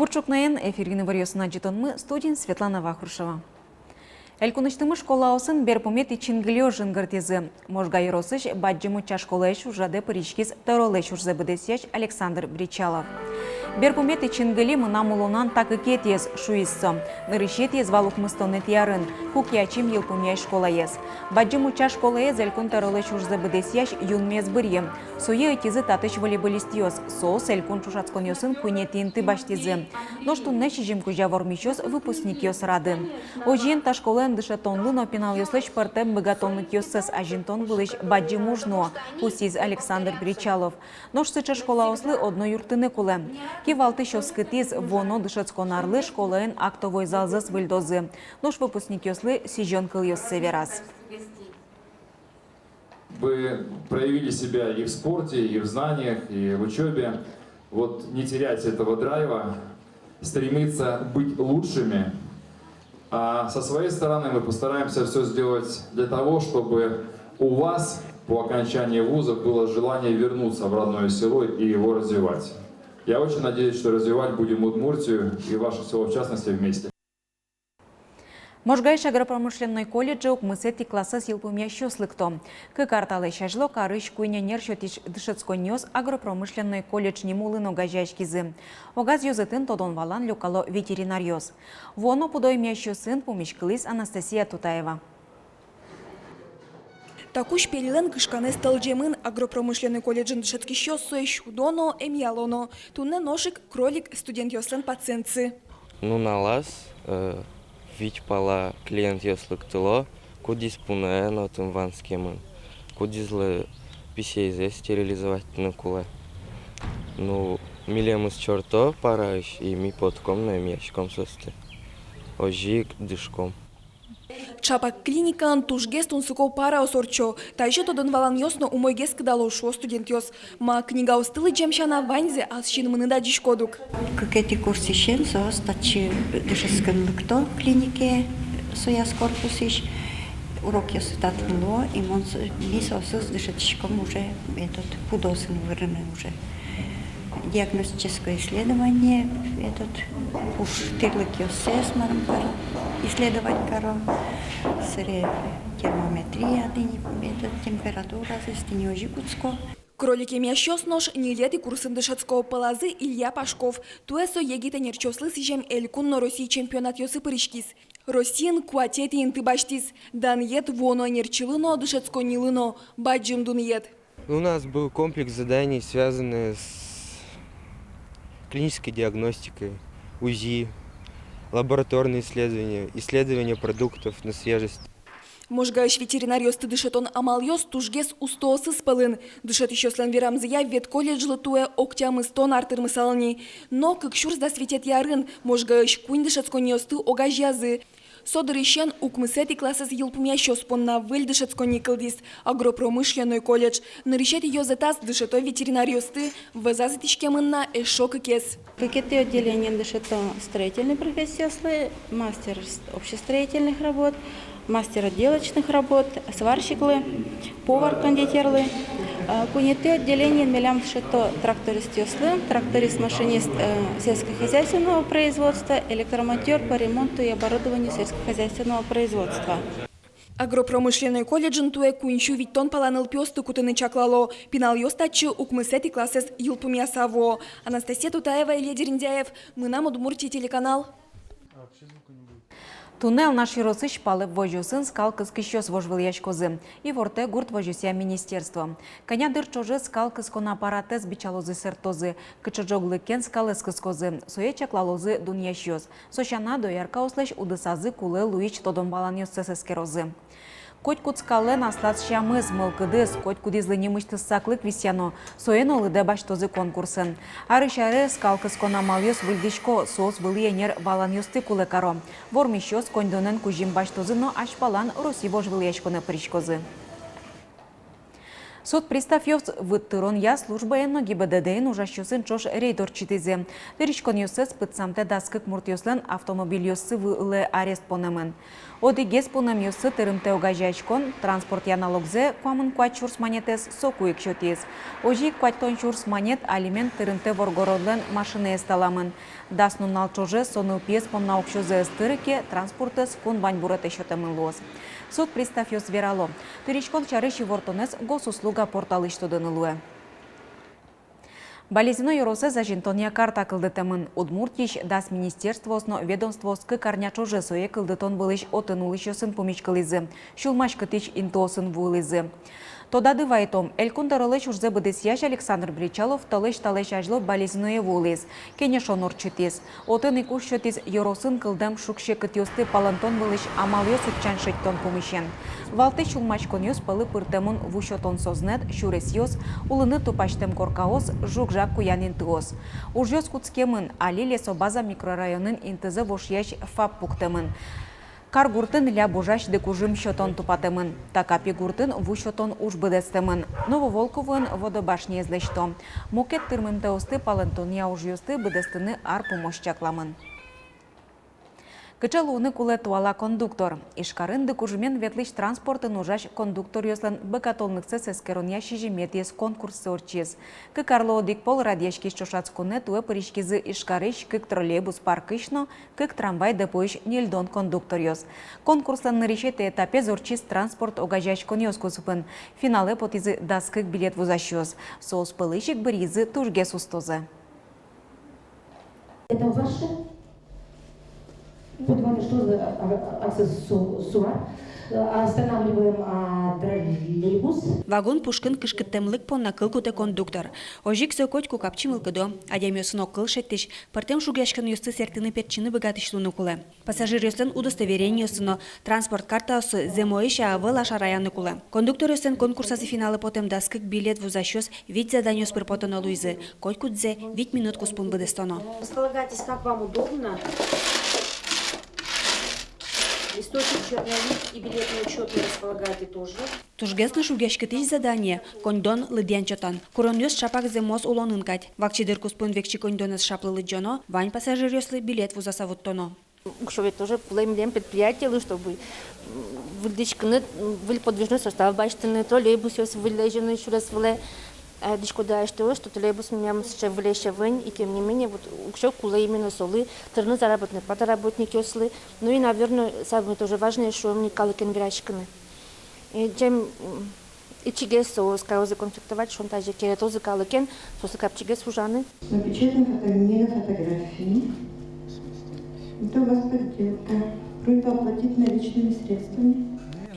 Бурчукнаен эфиргini варьосына жетонмы студент Светлана Вахрушева. Элькуныштымы школа осын берпумет ичингілео жынгыртезі. Можга еросыш баджымы чашколайш ужаде паричкиз таролайш ужзы бідесеш Александр Бричалов. Берпумет ичингілі мына мулунан так икетез шуиссо. Нырышет ез валукмыстон этиярын. Кукячим елпумяй школа ез. Баджымы чашколайез элькун таролайш ужзы бідесеш юнмез бірьем. Суе этизы татыш волейболистиоз. Соос элькун чушацконьосын куйнетинты баштезы. Ноштун нешижим кужа вормичоз выпускникиоз рады. Ожен та школен дышатонлы, но пенал ёслыш партем богатонлык ёссыз ажинтон вылыш баджи мужно, пусиз Александр Бричалов. Ношсыча школа ослы одно юртыны куле. Кивалты шоскытиз воно дышацконарлы школен актовой залзыз выльдозы. Нош выпускник ёслы сижон кыл ёссы верас. Вы проявили себя и в спорте, и в знаниях, и в учебе. Вот не терять этого драйва, стремиться быть лучшими. А со своей стороны мы постараемся все сделать для того, чтобы у вас по окончании вуза было желание вернуться в родное село и его развивать. Я очень надеюсь, что развивать будем Удмуртию и ваше село в частности вместе. Можгайш агропромышленной колледжи укмысети класса силпумя щослыкто. Кыкарталы шажло карыш куйня нершотиш дышецконьоз агропромышленной колледж немулыно гажашкизы. Огаз юзытын тодон валан люкало ветеринарьоз. Воно пудоймя щосын помешкылыс Анастасия Тутаева. Такуш перелен кышканы сталджемын агропромышленный колледжин дышетки щосуэ щудоно эмьялоно. Тунне ношик кролик студент йослен пациентцы. Ну налаз. Вич пала клиент ёслыктыло, кудис пунаэно тым ванскемын. Кудизлы писейзе стерилизовать куле. Ну, милемыс чорто параиш и ми подком на ящиком состы. Ожик дышком. Чапак клиникан тужгес тунсуко пара осорчо. Та еще тодон валан ёсно умойгес кдало шо студент ёс. Ма книга остылы джемшана ванзе, а счин мыныда дишкодук. Какети курси шен зоос, тачи дышескан лыкто клинике сояс корпусиш. Урок ёсы татмло, и мон мисосыз дышетишком уже этот пудосын вырыны уже. Диагностическое исследование, этот уж тырлык ёсес мармпар, исследовать коро, сыре термометрия, температура, застенёжи куцко. Кролики мящос нож не лет и курсын дышецкого палазы Илья Пашков. Туэсо егита нерчослы сижем элькун на России чемпионат ёсы паричкис. Россиин куатети инты баштис. Дан ед воно нерчилыно дышецко нилыно. Баджим дун ед. У нас был комплекс заданий, связанный с клинической диагностикой, УЗИ, лабораторные исследования, исследования продуктов на свежесть. Можгаеш ветеринарьосты дышетон амальёс тужгес устоосы спалын. Дышет еще слен верамзыя вет колледжлы туэ октямы стон артыр мысални. Но как шурс да светет ярын, можгаеш кунь дышетсконьосты огажязы. Содырыщен укмысети классас елпумя щоспонна выль дышетскони кылдис агропромышленный колледж. Нарищет ее затас дышето ветеринарьосты вазазатичкемынна эшок кес. Какие отделения дышето строительной профессии, мастер общестроительных работ, мастер отделочных работ, сварщиклы, повар-кондитерлы. Куните отделение мелям шито тракторист-ёслы, тракторист-машинист сельскохозяйственного производства, электромонтер по ремонту и оборудованию сельскохозяйственного производства. Агропромышленный колледжин туэ кунчу виттон паланыл пёсты кутыны чаклало. Пинал ёстачы укмысети классес юлпумя саво. Анастасия Тутаева, Илья Дерендяев. Мы нам Удмуртия телеканал. Туннел наш Росыш палы вожусын скалкыз кищос вожвыл яшкозы. И ворте гурт вожуся министерство. Коня дырчожы скалкыз кона аппаратез бичалозы сертозы. Кычыжоглы кен скалыз кызкозы. Суе чаклалозы дун яшьёз. Сошана доярка ослеш удысазы кулы луич тодон баланьёс сесескерозы. Коть куцкаллы наслаз шамыз мылкыдыз, коть кудизлы немышты саклык висяно, соен олыды баштозы конкурсын. Арышары скалкыз конамалйос выльдишко, соос выльенер баланьосты кулы каро. Вормищос кондонен кужим баштозы, но ашпалан роси вож выльешконы причкозы. Суд пристав ёс выттырон я служба енно ГИБДД-ин ужащусын чош рейдор читизе. Тыричкон ёсыз пытсамте даскык мурт ёслен автомобиль ёсы вылы арест понемын. Оди гес понем ёсы тырымте огажачкон транспорт я налогзе куамын куат чурс монетес сокуик шотиз. Ожи куаттон чурс монет алимент тырымте воргородлен машины эсталамын. Дасну налчоже соныл пьес пон наукшозе стырыке транспортес кун баньбурете шотемын лоз. Суд пристав ёс верало. Тыричкон чарыши вортонес госуслуга порталы штодынылуе. Болезиной юросе зажинтония карта кылдытымын. Удмуртич дас министерствосно ведомствоскі карнячоже сое кылдытон былыш отынулышосын помичкалызы. Шулмаш кытыч интосын вуылызы. Тода дывайтом, элькундарылыш урзе быдысяш Александр Бричалов талыш ажло болезиное вуылыз. Кенешон орчытыз. Отын куш шотыз юросын кылдам шукше кытёсты палантон былыш амалё сутчан шыттон помышен. Валты шулмаш конёс палы пыртемын вушотон сознет, шурес ёс, улыны тупаштем коркаос, жукжак куянин тыос. Ужёс куцкемын, али лесобаза микрорайонын интызы вошьяш фап пуктемын. Кар гуртын ля божаш декужым щотон тупатемын. Такапи гуртын вушотон уж быдестемын. Нововолковын водобашни езлешто. Мокет тырмым теосты палантония уж ёсты быдестыны ар помощчакламын. Кычалуны куле туала кондуктор. Ишкарын декужымен ветлиш транспортын ужаш кондуктор ёслен быкатолныксы сескерония шижиметиес конкурсы орчиз. Кыкарло дикпол радиешкиш чошацкуне туе паришкизы ишкарыш кык троллейбус паркышно, кык трамвай депоиш нельдон кондуктор ёс. Конкурслан наришете этапе зорчиз транспорт огажач конёс кусупын. Финале потизы даскык билет вузащёс. Соус пылышик быризы тужге сустозе. Это ваше? Вот вам что за аксессуар? Останавливаем троллейбус. Вагон пушкын кышкыттемлык понна кылкуте кондуктор. Ожик сокотьку капчимылкыдо, адемёсыно кыл шеттиш, партем шугяшкан ёсты сертыны перчины богатышлуну куле. Пассажир ёстен удостоверение ёсыно, транспорт картасы земоиша авыла шараяны куле. Кондуктор ёстен конкурсасы финалы потем даскык билет вузащёс, вид заданёс припотано луизы, котькудзе, вид минут куспун быдестоно. Располагайтесь, как вам удобно. Листочек черный лист и билетный учет не располагайте тоже. Тужгесны шугешкетиш задание, кондон лыдянчотан. Куронёс шапак земос улонынкать. Вакчидыр куспун векчи кондонес шаплылы джоно, вань пассажир ёслы билет вузасавуттоно. Укшове тоже племлем предприятие, чтобы выдачканы, были подвижный состав, бачтаны, троллейбус ёс вылежены, еще раз выле. Дишкода что троллейбус меня сейчас влечь вынь, и тем не менее вот укшо кула именно солы, трудно заработные, пата работники ёслы. Ну и, наверное, самое тоже важное, что мне калыкен вирачканы. И чем и чигес соус, как законструктовать, что он также керетозы калыкен, сосы капчигес ужаны. Напечатаем фотографии. Это у вас подделка. Просьба оплатить наличными средствами.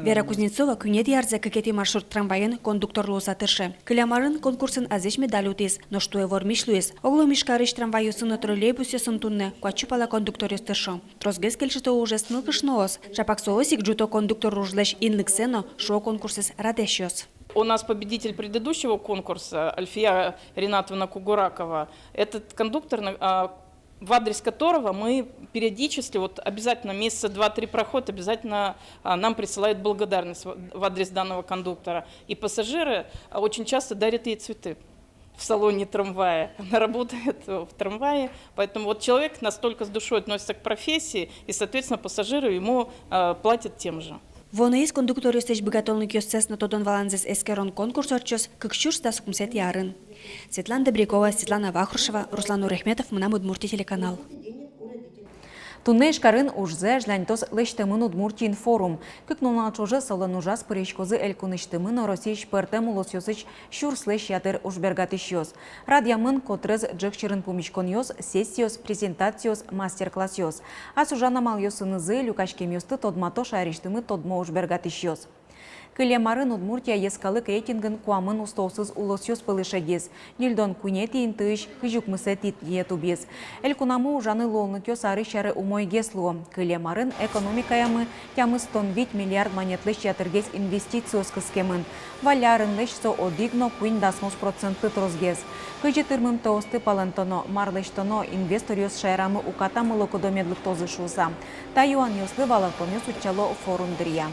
Вера Кузнецова күнет ярзе кекети маршрут трамвайын кондукторлу сатыршы. Кылямарын конкурсын азеш медаль утез, но что и вормиш луез. Огло мишкарыш трамвай ёсыны троллейбус ёсын тунне, куачупала кондуктор ёстыршо. Трозгес кельшито уже снылкыш ноос. Шапак соосик джуто кондуктор ружлеш инлыксено, шо конкурсес радещёс. У нас победитель предыдущего конкурса, Альфия Ринатовна Кугуракова. Этот кондуктор, в адрес которого мы периодически, вот обязательно месяца 2-3 проходит, обязательно нам присылают благодарность в адрес данного кондуктора. И пассажиры очень часто дарят ей цветы в салоне трамвая. Она работает в трамвае, поэтому вот человек настолько с душой относится к профессии, и, соответственно, пассажиры ему платят тем же. Вона из кондуктор ёстеш богатолник ёстес на тодон валанзес эскерон конкурс орчос, как чурс да сукмсет ярын. Светлана Добрякова, Светлана Вахрушева, Руслан Урехметов, Мынам Удмуртия телеканал. Тунне ишкарын ужзе жлянтос лештемын Удмуртин форум. Кык нулначоже салон ужас паришкозы элькуныштемын Российш пертем улосёсыч шурслеш ятыр ужбергатыш. Радиамын котрез джекчерын пумичкон ёс, сессиос, презентациос, мастер-класс ёс. А сужана мал ёсынызы люкашкем ёсты тодмато шариштымы тодмо ужбергатыш. Кылемарын Удмуртия ескалы рейтингін куамын устоусыз улосёс пылышагез. Нильдон кунети интыш, хыжук мысетит етубез. Элькунамы ужаны лолныкёс арышары умойгеслуо. Кылемарын экономикаямы тямы 108 миллиард монетлыш ятыргез инвестициос кыскемын. Валярын лешсо одигно 0,8% трозгез. Хыжы тырмым тоосты палантоно, марлештоно инвесториос шайрамы укатамы локодомедлык тозы шуса. Таюан ёслы валантонёс учало форум дырья.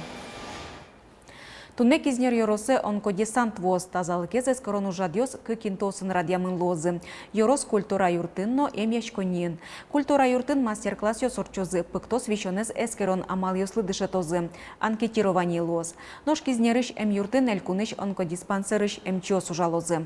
Тунне кизнер йоросы онкодесант воз тазалыкез эскорону жадьос кыкинтосын радиамын лозы. Йорос культура юртынно эмьяшконин. Культура юртын мастер-класс йосорчозы пыктос вещонез эскерон амал йослы дышетозы. Анкетирование лоз. Нож кизнерыш эм юртын элькуныш онкодиспансерыш эмчиос ужалозы.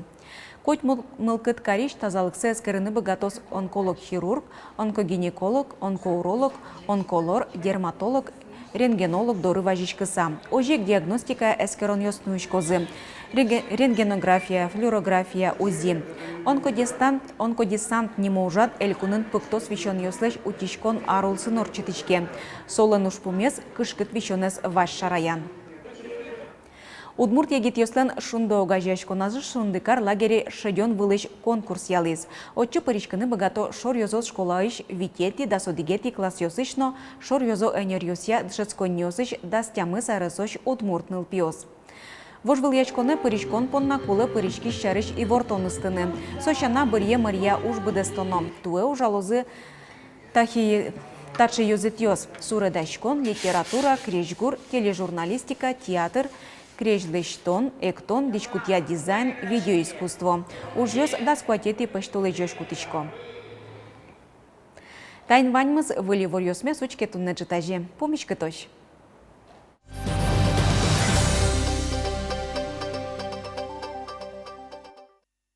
Коть мылкыт кариш тазалыксы эскерыны богатос онколог-хирург, онкогинеколог, онкоуролог, онколор, дерматолог, рентгенолог доры важичкыса. Ожик диагностика эскерон йоснуишкозы. Рентгенография, флюорография, УЗИ. Онкодесант немо ужат элькунын пыктос вещон йослеш утишкон арулсын орчытычке. Солын ушпумес кышкыт вещонес ваш шараян. Удмуртия гитьослен шундо гажешконазы шундыкар лагере шеден вылыш конкурс ялыз. Отчы паричканы богато шор йозос школаиш витети да содигети класс йосышно, шор йозо энерьосия дшецкон йосыш да стямыс арысош удмуртныл пиос. Вожвыл ячконы паричкон понна кулы парички щарыш и вортоныстыны. Сощана бырье Мария уж быдестоно. Туэ ужалозы тачы йозытьос. Суредашкон, литература, кречгур, тележурналистика, театр, Крежлештон, эктон, дичкутья дизайн, видеоискусство. Ужьёс да скватети пыштулы жёшкутычко. Тайн ваньмыз выли ворьёсме сучке тунне житажи. Помичка точ.